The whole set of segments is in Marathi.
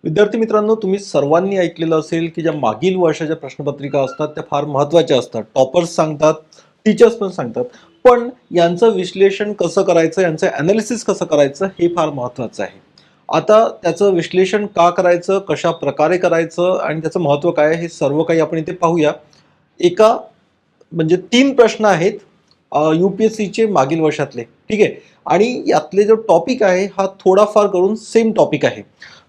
विद्यार्थी मित्रांनो, तुम्ही सर्वांनी ऐकलेलं असेल की ज्या मागील वर्षाच्या प्रश्नपत्रिका असतात त्या फार महत्त्वाच्या असतात. टॉपर्स सांगतात, टीचर्स पण सांगतात. पण यांचं विश्लेषण कसं करायचं, यांचं ॲनालिसिस कसं करायचं हे फार महत्त्वाचं आहे. आता त्याचं विश्लेषण का करायचं, कशा प्रकारे करायचं आणि त्याचं महत्त्व काय आहे, हे सर्व काही आपण इथे पाहूया. एका म्हणजे 3 प्रश्न आहेत यू-पी-एस-सीचे मागील वर्षातले, ठीक आहे. आणि यातले जो टॉपिक आहे हा थोडाफार करून सेम टॉपिक आहे.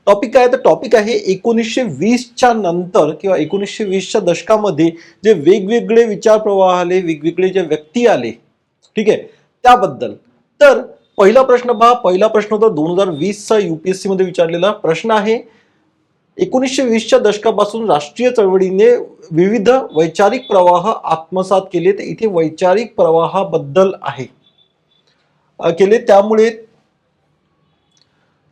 टॉपिक काय तर टॉपिक आहे 1920च्या नंतर किंवा 1920च्या दशकामध्ये जे वेगवेगळे विचार प्रवाह आले, वेगवेगळे जे व्यक्ती आले, ठीक आहे, त्याबद्दल. तर पहिला प्रश्न पहा, पहिला प्रश्न होता 2020चा यू-पी-एस-सी मध्ये विचारलेला प्रश्न आहे. 1920च्या दशकापासून राष्ट्रीय चळवळीने विविध वैचारिक प्रवाह आत्मसात केले. तर इथे वैचारिक प्रवाहाबद्दल आहे केले, त्यामुळे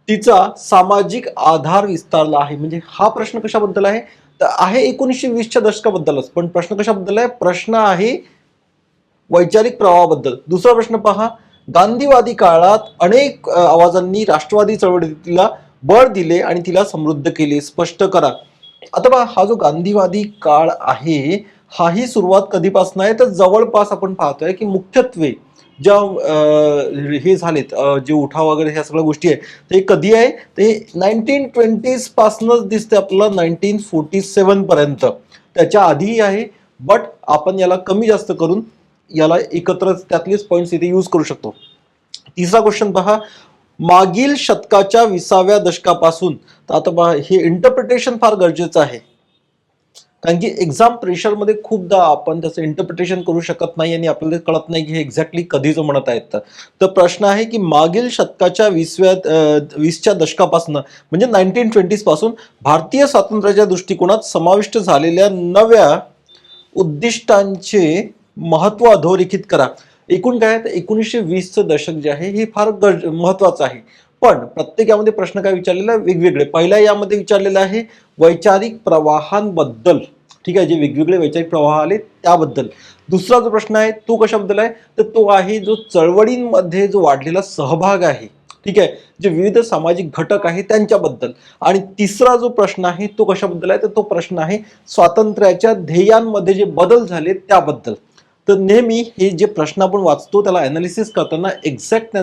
तिचा सामाजिक आधार विस्तारला आहे. म्हणजे हा प्रश्न कशाबद्दल आहे तर आहे 1920च्या दशकाबद्दलच, पण प्रश्न कशाबद्दल आहे, प्रश्न आहे वैचारिक प्रवाहाबद्दल. दुसरा प्रश्न पहा, गांधीवादी काळात अनेक आवाजांनी राष्ट्रवादी चळवळीला बळ दिले आणि तिला समृद्ध केले, स्पष्ट करा. आता पहा, हा जो गांधीवादी काळ आहे हाही सुरुवात कधीपासून आहे तर जवळपास आपण पाहतोय की मुख्यत्वे ज्या हे झालेत जे उठाव वगैरे ह्या सगळ्या गोष्टी आहे ते कधी आहे ते 1920s पासूनच दिसते आपल्याला 1947 पर्यंत. त्याच्या आधीही आहे, बट आपण याला कमी जास्त करून याला एकत्र त्यातलेच पॉइंट्स इथे यूज करू शकतो. तिसरा क्वेश्चन पहा, मागील शतकाच्या 20व्या दशकापासून. तर आता पहा, हे इंटरप्रिटेशन फार गरजेचं आहे, कारण की एक्झाम प्रेशरमध्ये खूपदा आपण त्याचं इंटरप्रिटेशन करू शकत नाही आणि आपल्याला कळत नाही की हे एक्झॅक्टली कधीच म्हणत आहेत. तर प्रश्न आहे की मागील शतकाच्या 20च्या दशकापासून म्हणजे 1920s पासून भारतीय स्वातंत्र्याच्या दृष्टिकोनात समाविष्ट झालेल्या नव्या उद्दिष्टांचे महत्व अधोरेखित करा. एकूण काय तर 1920चं दशक जे आहे हे फार महत्वाचं आहे. पण प्रत्येक यामध्ये प्रश्न काय विचारलेला वेगवेगळे. पहिला यामध्ये विचारलेला आहे वैचारिक प्रवाहांबद्दल, ठीक आहे, जे वेगवेगळे वैचारिक प्रवाह आले त्याबद्दल. दुसरा जो प्रश्न आहे तो कशाबद्दल आहे तर तो आहे जो चळवळींमध्ये जो वाढलेला सहभाग आहे, ठीक आहे, जे विविध सामाजिक घटक आहे त्यांच्याबद्दल. आणि तिसरा जो प्रश्न आहे तो कशाबद्दल आहे तर तो प्रश्न आहे स्वातंत्र्याच्या ध्येयांमध्ये जे बदल झाले त्याबद्दल. तर नेहमी हे जे प्रश्न आपण वाचतो त्याला अनालिसिस करताना एक्झॅक्ट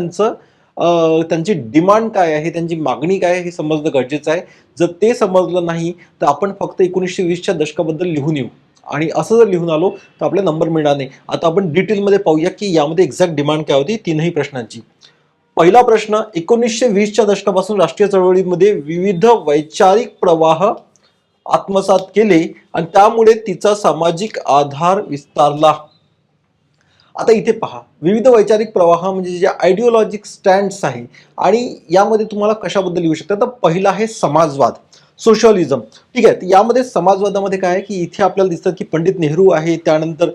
त्यांची डिमांड काय आहे, त्यांची मागणी काय आहे हे समजणं गरजेचं आहे. जर ते समजलं नाही तर आपण फक्त 1920च्या दशकाबद्दल लिहून येऊ आणि असं जर लिहून आलो तर आपल्याला नंबर मिळणार नाही. आता आपण डिटेलमध्ये पाहूया की यामध्ये एक्झॅक्ट डिमांड काय होती तीनही प्रश्नांची. पहिला प्रश्न, 1920च्या दशकापासून राष्ट्रीय चळवळीमध्ये विविध वैचारिक प्रवाह आत्मसात केले आणि त्यामुळे तिचा सामाजिक आधार विस्तारला. आता इथे पहा, विविध वैचारिक प्रवाह म्हणजे जे आयडिओलॉजिक स्टँड्स आहे आणि यामध्ये तुम्हाला कशाबद्दल लिहू शकता तर पहिला आहे समाजवाद, सोशलिझम, ठीक आहे. तर यामध्ये समाजवादामध्ये काय आहे की इथे आपल्याला दिसतं की पंडित नेहरू आहे, त्यानंतर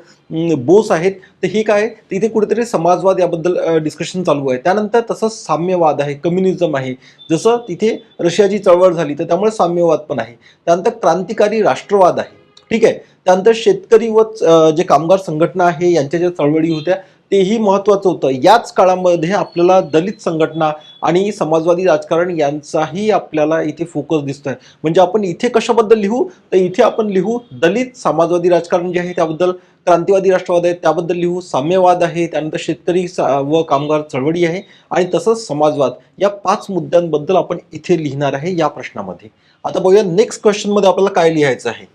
बोस आहेत. तर हे काय तर इथे कुठेतरी समाजवाद याबद्दल डिस्कशन चालू आहे. त्यानंतर तसंच साम्यवाद आहे, कम्युनिझम आहे, जसं तिथे रशियाची चळवळ झाली तर त्यामुळे साम्यवाद पण आहे. त्यानंतर क्रांतिकारी राष्ट्रवाद आहे, ठीक आहे. त्यानंतर शेतकरी व जे कामगार संघटना आहे यांच्या ज्या चळवळी होत्या तेही महत्वाचं होतं. याच काळामध्ये आपल्याला दलित संघटना आणि समाजवादी राजकारण यांचाही आपल्याला इथे फोकस दिसतोय. म्हणजे आपण इथे कशाबद्दल लिहू तर इथे आपण लिहू दलित समाजवादी राजकारण जे आहे त्याबद्दल, क्रांतिवादी राष्ट्रवाद आहे त्याबद्दल लिहू, साम्यवाद आहे, त्यानंतर शेतकरी व कामगार चळवळी आहे आणि तसंच समाजवाद. या 5 मुद्द्यांबद्दल आपण इथे लिहिणार आहे या प्रश्नामध्ये. आता बघूया नेक्स्ट क्वेश्चन मध्ये आपल्याला काय लिहायचं आहे.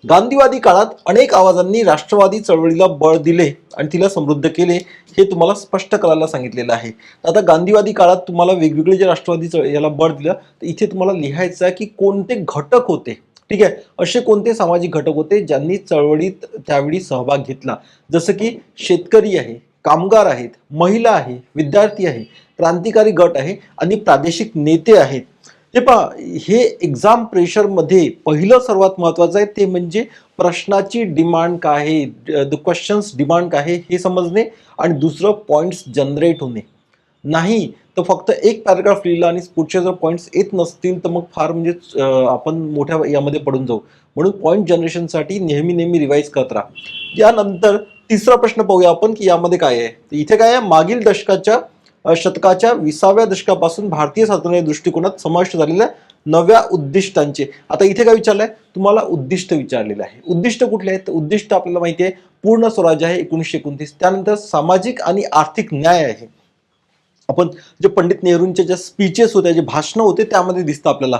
गांधीवादी काळात अनेक आवाजांनी राष्ट्रवादी चळवळीला बळ दिले आणि तिला समृद्ध केले, हे तुम्हाला स्पष्ट करायला सांगितलेलं आहे. आता गांधीवादी काळात तुम्हाला वेगवेगळे जे राष्ट्रवादी याला बळ दिलं तर इथे तुम्हाला लिहायचं आहे की कोणते घटक होते, ठीक आहे, असे कोणते सामाजिक घटक होते ज्यांनी चळवळीत त्यावेळी सहभाग घेतला. जसं की शेतकरी आहे, कामगार आहेत, महिला आहे, विद्यार्थी आहे, क्रांतिकारी गट आहे आणि प्रादेशिक नेते आहेत. हे पहा, हे एक्झाम प्रेशरमध्ये पहिलं सर्वात महत्वाचं आहे ते म्हणजे प्रश्नाची डिमांड काय आहे, द क्वेश्चन्स डिमांड काय आहे हे समजणे आणि दुसरं पॉइंट्स जनरेट होणे. नाही तर फक्त एक पॅराग्राफ लिहिला आणि पुढचे जर पॉइंट्स येत नसतील तर मग फार म्हणजे आपण मोठ्या यामध्ये पडून जाऊ. म्हणून पॉइंट जनरेशनसाठी नेहमी नेहमी रिवाईज करत राहा. यानंतर तिसरा प्रश्न पाहूया आपण की यामध्ये काय आहे. इथे काय आहे, मागील शतकाच्या 20व्या दशकापासून भारतीय स्वातंत्र्य दृष्टिकोनात समाविष्ट झालेल्या नव्या उद्दिष्टांचे. आता इथे काय विचारलंय, तुम्हाला उद्दिष्ट विचारलेलं आहे. उद्दिष्ट कुठले आहेत? उद्दिष्ट आपल्याला माहिती आहे पूर्ण स्वराज्य आहे 1929. त्यानंतर सामाजिक आणि आर्थिक न्याय आहे. आपण जे पंडित नेहरूंच्या ज्या स्पीचेस होत्या, जे भाषणं होते, त्यामध्ये दिसतं आपल्याला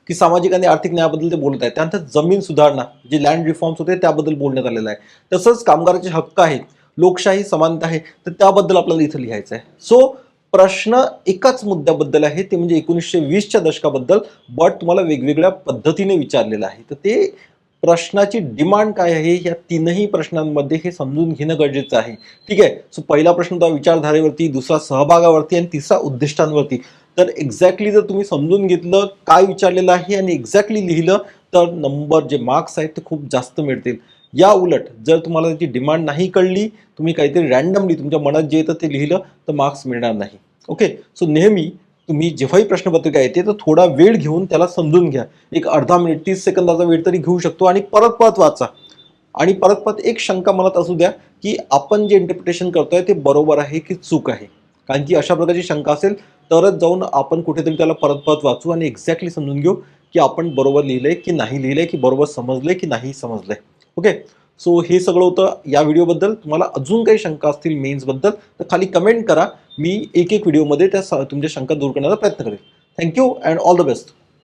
की सामाजिक आणि आर्थिक न्यायाबद्दल ते बोलत आहेत. त्यानंतर जमीन सुधारणा, जे लँड रिफॉर्म्स होते त्याबद्दल बोलण्यात आलेलं आहे. तसंच कामगाराचे हक्क आहेत, लोकशाही, समानता आहे, तर त्याबद्दल आपल्याला इथं लिहायचं आहे. सो प्रश्न एकाच मुद्द्याबद्दल आहे, ते म्हणजे 1920च्या दशकाबद्दल, बट तुम्हाला वेगवेगळ्या पद्धतीने विचारलेलं आहे. तर ते प्रश्नाची डिमांड काय आहे, या तीनही प्रश्नांमध्ये हे समजून घेणं गरजेचं आहे. ठीक आहे. सो पहिला प्रश्न होता विचारधारेवरती, दुसरा सहभागावरती आणि तिसरा उद्दिष्टांवरती. तर एक्झॅक्टली जर तुम्ही समजून घेतलं काय विचारलेलं आहे आणि एक्झॅक्टली लिहिलं, तर नंबर जे मार्क्स आहेत ते खूप जास्त मिळतील. या उलट जर तुम्हाला त्याची डिमांड नाही कळली, तुम्ही काहीतरी रॅन्डमली तुमच्या मनात जे येतं ते लिहिलं, तर मार्क्स मिळणार नाही. ओके. सो नेहमी तुम्ही जेव्हाही प्रश्नपत्रिका येते तर थोडा वेळ घेऊन त्याला समजून घ्या. एक अर्धा मिनिट, 30 सेकंदाचा वेळ तरी घेऊ शकतो आणि परत परत वाचा. आणि परत परत एक शंका मनात असू द्या की आपण जे इंटरप्रिटेशन करतोय ते बरोबर आहे की चूक आहे. कारण की अशा प्रकारची शंका असेल तरच जाऊन आपण कुठेतरी त्याला परत परत वाचू आणि एक्झॅक्टली समजून घेऊ की आपण बरोबर लिहिलंय की नाही लिहिलंय, की बरोबर समजलंय की नाही समजलंय. ओके. सो हे सगळं होतं या व्हिडिओबद्दल. तुम्हाला अजून काही शंका असतील मेन्सबद्दल तर खाली कमेंट करा. मी एक एक व्हिडिओमध्ये त्या तुमच्या शंका दूर करण्याचा प्रयत्न करेन. Thank you and all the best.